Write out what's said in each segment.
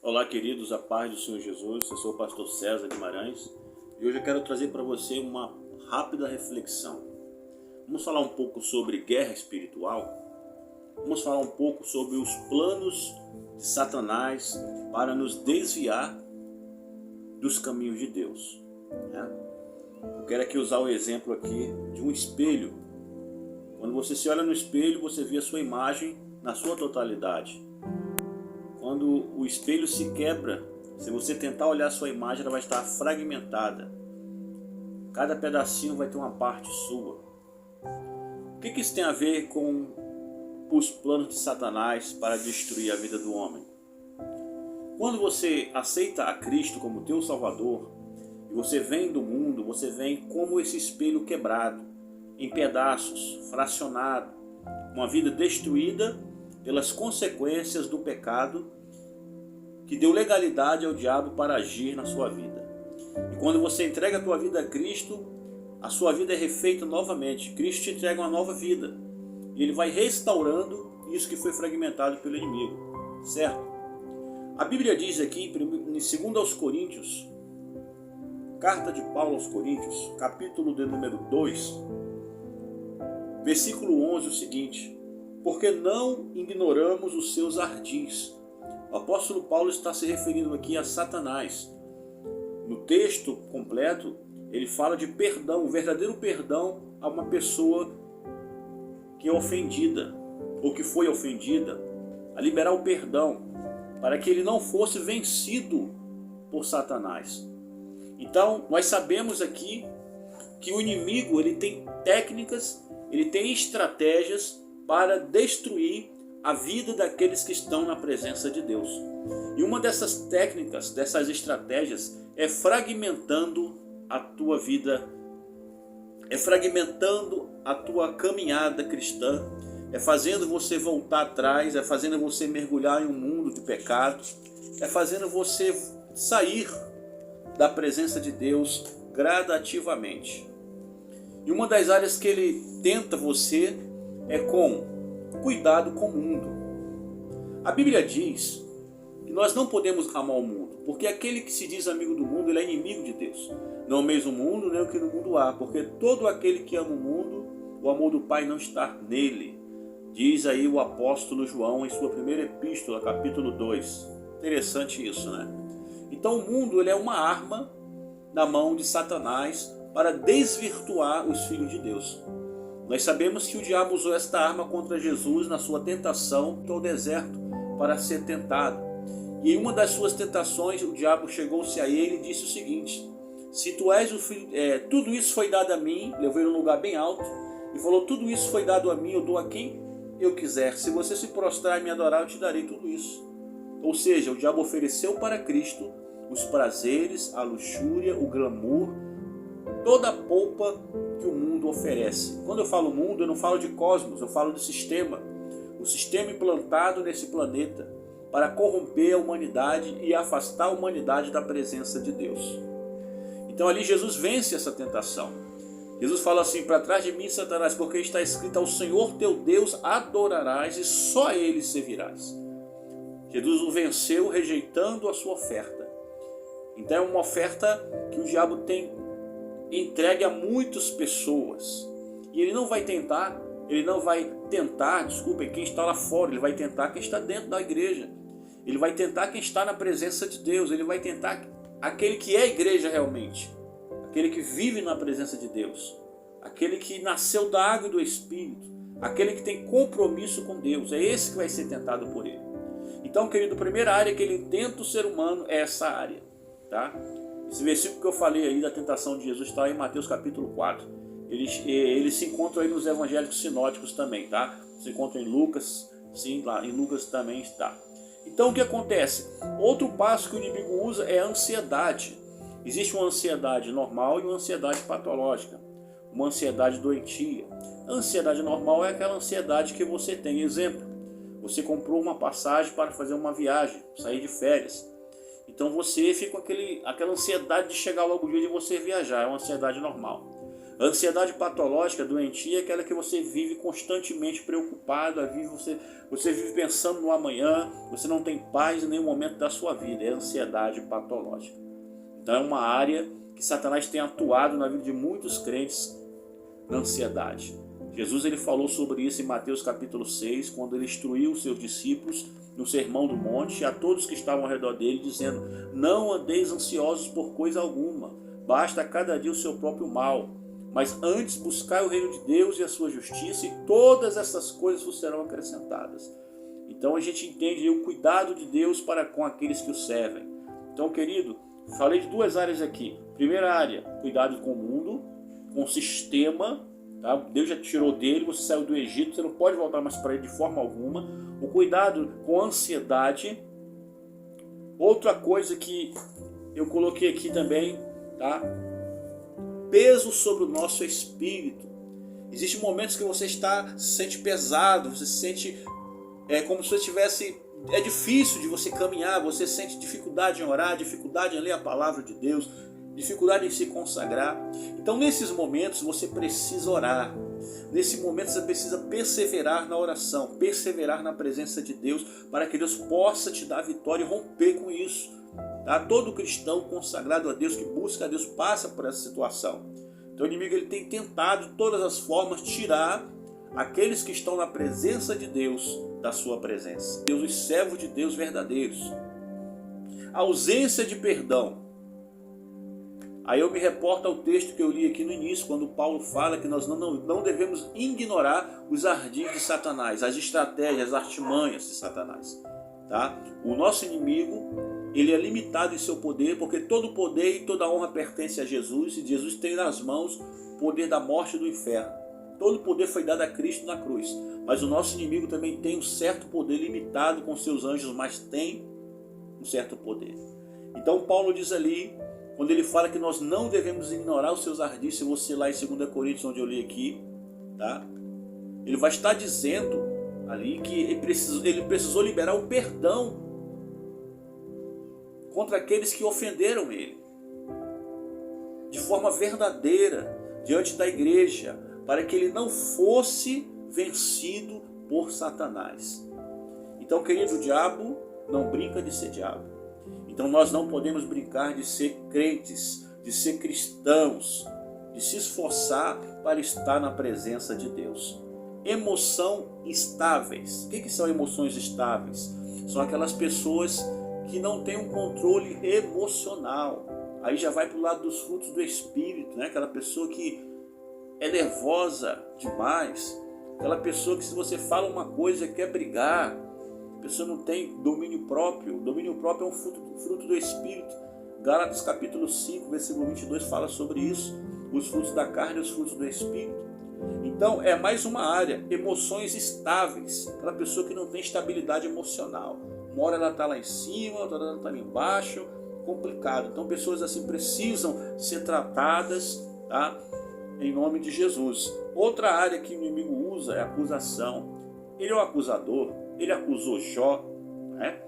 Olá, queridos, a paz do Senhor Jesus. Eu sou o pastor César Guimarães e hoje eu quero trazer para você uma rápida reflexão. Vamos falar um pouco sobre guerra espiritual. Vamos falar um pouco sobre os planos de Satanás para nos desviar dos caminhos de Deus. Eu quero aqui usar o exemplo aqui de um espelho. Quando você se olha no espelho, você vê a sua imagem na sua totalidade. Quando o espelho se quebra, se você tentar olhar a sua imagem, ela vai estar fragmentada. Cada pedacinho vai ter uma parte sua. O que isso tem a ver com os planos de Satanás para destruir a vida do homem? Quando você aceita a Cristo como teu Salvador, e você vem do mundo, você vem como esse espelho quebrado, em pedaços, fracionado, uma vida destruída pelas consequências do pecado que deu legalidade ao diabo para agir na sua vida. E quando você entrega a tua vida a Cristo, a sua vida é refeita novamente. Cristo te entrega uma nova vida. E Ele vai restaurando isso que foi fragmentado pelo inimigo. Certo? A Bíblia diz aqui em 2 aos Coríntios, carta de Paulo aos Coríntios, capítulo de número 2, versículo 11, o seguinte: porque não ignoramos os seus ardis. O apóstolo Paulo está se referindo aqui a Satanás. No texto completo, ele fala de perdão, o verdadeiro perdão a uma pessoa que é ofendida, ou que foi ofendida, a liberar o perdão, para que ele não fosse vencido por Satanás. Então, nós sabemos aqui que o inimigo ele tem técnicas, ele tem estratégias para destruir a vida daqueles que estão na presença de Deus. E uma dessas técnicas, dessas estratégias, é fragmentando a tua vida, é fragmentando a tua caminhada cristã, é fazendo você voltar atrás, é fazendo você mergulhar em um mundo de pecados, é fazendo você sair da presença de Deus gradativamente. E uma das áreas que ele tenta você é com cuidado com o mundo. A Bíblia diz que nós não podemos amar o mundo, porque aquele que se diz amigo do mundo, ele é inimigo de Deus. Não ameis o mundo, nem o que no mundo há, porque todo aquele que ama o mundo, o amor do Pai não está nele. Diz aí o apóstolo João em sua primeira epístola, capítulo 2. Interessante isso, né? Então o mundo ele é uma arma na mão de Satanás para desvirtuar os filhos de Deus. Nós sabemos que o diabo usou esta arma contra Jesus na sua tentação ao deserto para ser tentado. E em uma das suas tentações, o diabo chegou-se a ele e disse o seguinte: se tu és o filho, tudo isso foi dado a mim, levou ele num lugar bem alto e falou: tudo isso foi dado a mim, eu dou a quem eu quiser. Se você se prostrar e me adorar, eu te darei tudo isso. Ou seja, o diabo ofereceu para Cristo os prazeres, a luxúria, o glamour, toda a polpa que o mundo oferece. Quando eu falo mundo, eu não falo de cosmos, eu falo de sistema. O sistema implantado nesse planeta para corromper a humanidade e afastar a humanidade da presença de Deus. Então ali Jesus vence essa tentação. Jesus fala assim: para trás de mim, Satanás, porque está escrito: ao Senhor teu Deus adorarás e só a Ele servirás. Jesus o venceu rejeitando a sua oferta. Então é uma oferta que o diabo tem entregue a muitas pessoas. E ele não vai tentar quem está lá fora, ele vai tentar quem está dentro da igreja. Ele vai tentar quem está na presença de Deus, ele vai tentar aquele que é a igreja realmente, aquele que vive na presença de Deus, aquele que nasceu da água e do Espírito, aquele que tem compromisso com Deus. É esse que vai ser tentado por ele. Então, querido, a primeira área que ele tenta o ser humano é essa área, tá? Esse versículo que eu falei aí da tentação de Jesus está em Mateus capítulo 4. Ele se encontra aí nos evangelhos sinóticos também, tá? Se encontra em Lucas, sim, lá em Lucas também está. Então o que acontece? Outro passo que o inimigo usa é a ansiedade. Existe uma ansiedade normal e uma ansiedade patológica, uma ansiedade doentia. A ansiedade normal é aquela ansiedade que você tem. Exemplo, você comprou uma passagem para fazer uma viagem, sair de férias. Então você fica com aquela ansiedade de chegar logo o dia de você viajar, é uma ansiedade normal. A ansiedade patológica, doentia, é aquela que você vive constantemente preocupado, você vive pensando no amanhã, você não tem paz em nenhum momento da sua vida. É a ansiedade patológica. Então é uma área que Satanás tem atuado na vida de muitos crentes, na ansiedade. Jesus ele falou sobre isso em Mateus capítulo 6, quando ele instruiu os seus discípulos no Sermão do Monte, a todos que estavam ao redor dele, dizendo: não andeis ansiosos por coisa alguma, basta cada dia o seu próprio mal, mas antes buscai o reino de Deus e a sua justiça, e todas essas coisas vos serão acrescentadas. Então a gente entende o cuidado de Deus para com aqueles que o servem. Então, querido, falei de duas áreas aqui. Primeira área, cuidado com o mundo, com o sistema. Tá? Deus já te tirou dele, você saiu do Egito, você não pode voltar mais para ele de forma alguma. O cuidado com a ansiedade. Outra coisa que eu coloquei aqui também, tá? Peso sobre o nosso espírito. Existem momentos que você se sente pesado, você se sente como se você tivesse... É difícil de você caminhar, você sente dificuldade em orar, dificuldade em ler a palavra de Deus, dificuldade em se consagrar. Então nesses momentos você precisa orar. Nesse momento você precisa perseverar na oração, perseverar na presença de Deus, para que Deus possa te dar a vitória e romper com isso. Tá? Todo cristão consagrado a Deus, que busca a Deus, passa por essa situação. Então o inimigo ele tem tentado de todas as formas tirar aqueles que estão na presença de Deus da sua presença. Deus, os servos de Deus verdadeiros. A ausência de perdão. Aí eu me reporto ao texto que eu li aqui no início, quando Paulo fala que nós não devemos ignorar os ardis de Satanás, as estratégias, as artimanhas de Satanás. Tá? O nosso inimigo, ele é limitado em seu poder, porque todo o poder e toda a honra pertence a Jesus, e Jesus tem nas mãos o poder da morte e do inferno. Todo o poder foi dado a Cristo na cruz, mas o nosso inimigo também tem um certo poder limitado com seus anjos, mas tem um certo poder. Então Paulo diz ali, quando ele fala que nós não devemos ignorar os seus ardis, se você lá em 2 Coríntios, onde eu li aqui, tá? Ele vai estar dizendo ali que ele precisou liberar o perdão contra aqueles que ofenderam ele, de forma verdadeira, diante da igreja, para que ele não fosse vencido por Satanás. Então, querido, o diabo não brinca de ser diabo. Então nós não podemos brincar de ser crentes, de ser cristãos, de se esforçar para estar na presença de Deus. Emoção estáveis. O que são emoções estáveis? São aquelas pessoas que não têm um controle emocional. Aí já vai para o lado dos frutos do Espírito, né? Aquela pessoa que é nervosa demais, aquela pessoa que se você fala uma coisa quer brigar, a pessoa não tem domínio próprio. O domínio próprio é um fruto do Espírito. Gálatas capítulo 5, versículo 22 fala sobre isso, os frutos da carne e os frutos do Espírito. Então é mais uma área, emoções estáveis, aquela pessoa que não tem estabilidade emocional. Uma hora ela está lá em cima, outra hora ela está lá embaixo, complicado. Então pessoas assim precisam ser tratadas, tá? Em nome de Jesus. Outra área que o inimigo usa é a acusação. Ele é o acusador, ele acusou Jó, né?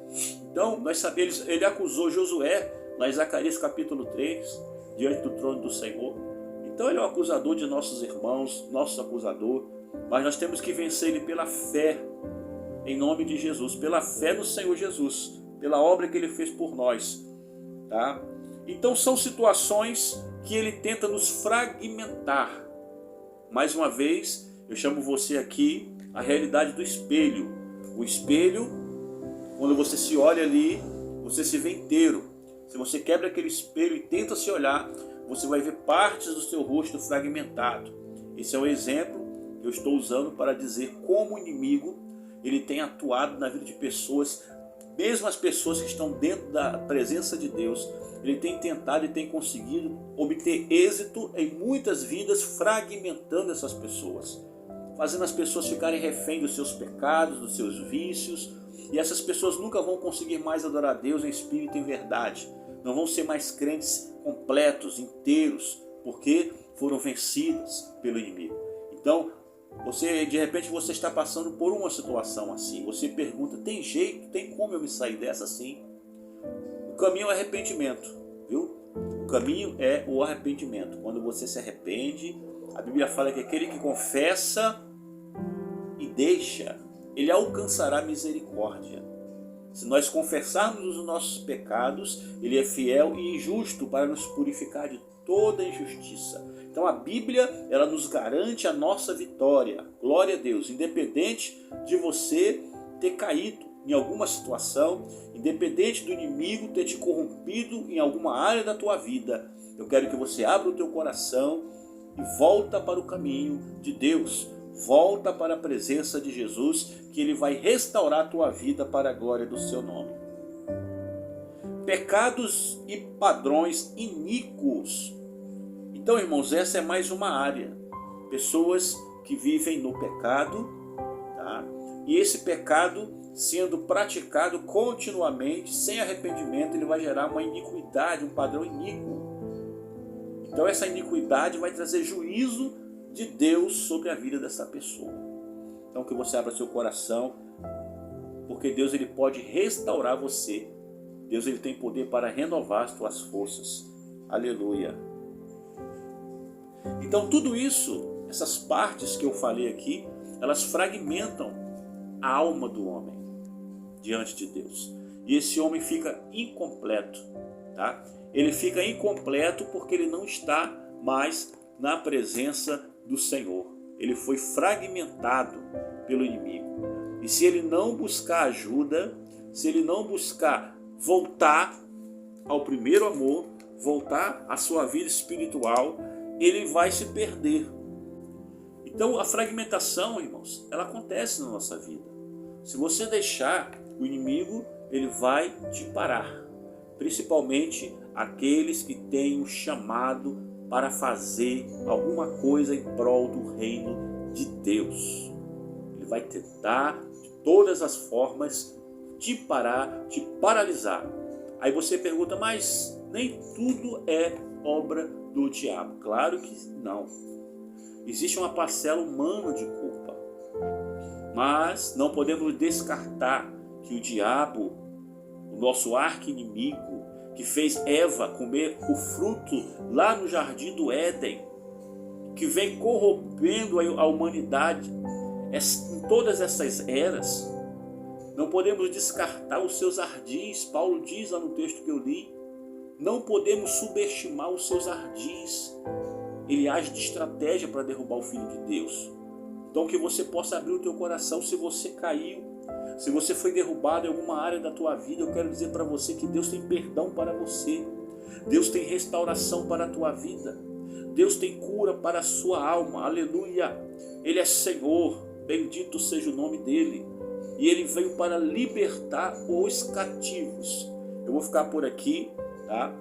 Então nós sabemos, ele acusou Josué lá em Zacarias capítulo 3, diante do trono do Senhor. Então ele é o acusador de nossos irmãos, nosso acusador, mas nós temos que vencer ele pela fé, em nome de Jesus, pela fé no Senhor Jesus, pela obra que ele fez por nós, tá? Então são situações que ele tenta nos fragmentar. Mais uma vez, eu chamo você aqui a realidade do espelho. O espelho, quando você se olha ali, você se vê inteiro. Se você quebra aquele espelho e tenta se olhar, você vai ver partes do seu rosto fragmentado. Esse é o exemplo que eu estou usando para dizer como o inimigo ele tem atuado na vida de pessoas, mesmo as pessoas que estão dentro da presença de Deus. Ele tem tentado e tem conseguido obter êxito em muitas vidas, fragmentando essas pessoas, fazendo as pessoas ficarem refém dos seus pecados, dos seus vícios, e essas pessoas nunca vão conseguir mais adorar a Deus em espírito e em verdade. Não vão ser mais crentes completos, inteiros, porque foram vencidas pelo inimigo. Então, de repente você está passando por uma situação assim. Você pergunta, tem jeito? Tem como eu me sair dessa assim? O caminho é o arrependimento, viu? O caminho é o arrependimento. Quando você se arrepende, A Bíblia fala que aquele que confessa e deixa, ele alcançará misericórdia. Se nós confessarmos os nossos pecados, ele é fiel e justo para nos purificar de toda injustiça. Então a Bíblia, ela nos garante a nossa vitória. Glória a Deus, independente de você ter caído em alguma situação, independente do inimigo ter te corrompido em alguma área da tua vida. Eu quero que você abra o teu coração e volta para o caminho de Deus. Volta para a presença de Jesus, que Ele vai restaurar a tua vida para a glória do seu nome. Pecados e padrões iníquos. Então, irmãos, essa é mais uma área. Pessoas que vivem no pecado, tá? E esse pecado, sendo praticado continuamente, sem arrependimento, ele vai gerar uma iniquidade, um padrão iníquo. Então essa iniquidade vai trazer juízo de Deus sobre a vida dessa pessoa. Então que você abra seu coração, porque Deus ele pode restaurar você. Deus ele tem poder para renovar as tuas forças. Aleluia. Então tudo isso, essas partes que eu falei aqui, elas fragmentam a alma do homem diante de Deus. E esse homem fica incompleto, tá? Ele fica incompleto porque ele não está mais na presença do Senhor. Ele foi fragmentado pelo inimigo. E se ele não buscar ajuda, se ele não buscar voltar ao primeiro amor, voltar à sua vida espiritual, ele vai se perder. Então a fragmentação, irmãos, ela acontece na nossa vida. Se você deixar, o inimigo ele vai te parar. Principalmente aqueles que têm um chamado para fazer alguma coisa em prol do reino de Deus. Ele vai tentar de todas as formas te parar, te paralisar. Aí você pergunta, mas nem tudo é obra do diabo. Claro que não. Existe uma parcela humana de culpa. Mas não podemos descartar que o diabo, o nosso arqui-inimigo, que fez Eva comer o fruto lá no jardim do Éden, que vem corrompendo a humanidade em todas essas eras, não podemos descartar os seus ardis. Paulo diz lá no texto que eu li, não podemos subestimar os seus ardis. Ele age de estratégia para derrubar o Filho de Deus. Então que você possa abrir o teu coração. Se você caiu, se você foi derrubado em alguma área da tua vida, eu quero dizer para você que Deus tem perdão para você. Deus tem restauração para a tua vida. Deus tem cura para a sua alma. Aleluia. Ele é Senhor. Bendito seja o nome dele. E ele veio para libertar os cativos. Eu vou ficar por aqui, tá?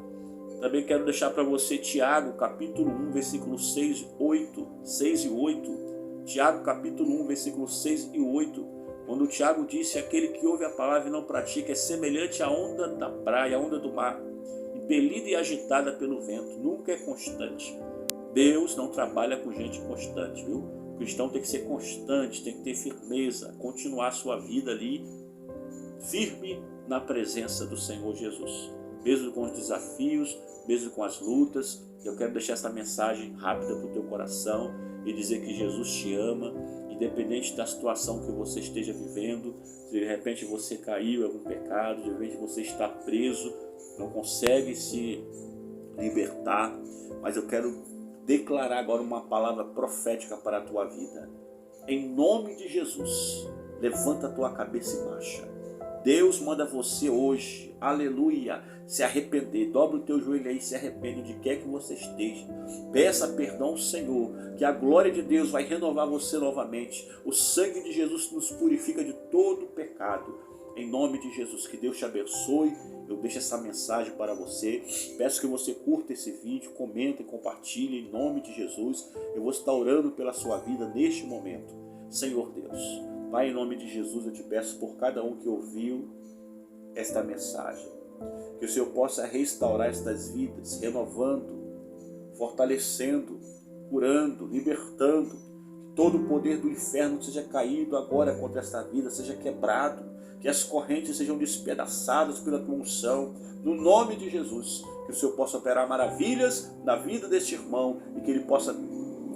Também quero deixar para você Tiago, capítulo 1, versículos 6 e 8. Tiago, capítulo 1, versículos 6 e 8. Quando o Tiago disse, aquele que ouve a palavra e não pratica é semelhante à onda da praia, à onda do mar, impelida e agitada pelo vento, nunca é constante. Deus não trabalha com gente constante, viu? O cristão tem que ser constante, tem que ter firmeza, continuar a sua vida ali, firme na presença do Senhor Jesus. Mesmo com os desafios, mesmo com as lutas, eu quero deixar essa mensagem rápida para o teu coração e dizer que Jesus te ama, independente da situação que você esteja vivendo. Se de repente você caiu em algum pecado, de repente você está preso, não consegue se libertar, mas eu quero declarar agora uma palavra profética para a tua vida. Em nome de Jesus, levanta a tua cabeça e marcha. Deus manda você hoje, aleluia, se arrepender. Dobra o teu joelho aí e se arrepende de que você esteja. Peça perdão ao Senhor, que a glória de Deus vai renovar você novamente. O sangue de Jesus nos purifica de todo pecado. Em nome de Jesus, que Deus te abençoe. Eu deixo essa mensagem para você. Peço que você curta esse vídeo, comenta e compartilhe em nome de Jesus. Eu vou estar orando pela sua vida neste momento. Senhor Deus, Pai, em nome de Jesus, eu te peço por cada um que ouviu esta mensagem. Que o Senhor possa restaurar estas vidas, renovando, fortalecendo, curando, libertando. Que todo o poder do inferno seja caído agora contra esta vida, seja quebrado. Que as correntes sejam despedaçadas pela tua unção. No nome de Jesus, que o Senhor possa operar maravilhas na vida deste irmão e que ele possa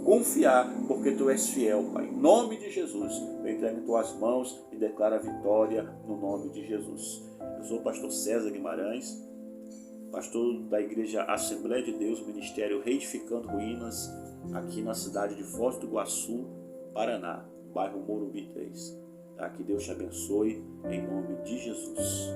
confiar, porque Tu és fiel, Pai. Em nome de Jesus, eu entrego em Tuas mãos e declaro a vitória no nome de Jesus. Eu sou o pastor César Guimarães, pastor da Igreja Assembleia de Deus, Ministério Reedificando Ruínas, aqui na cidade de Foz do Iguaçu, Paraná, bairro Morumbi 3. Tá? Que Deus te abençoe, em nome de Jesus.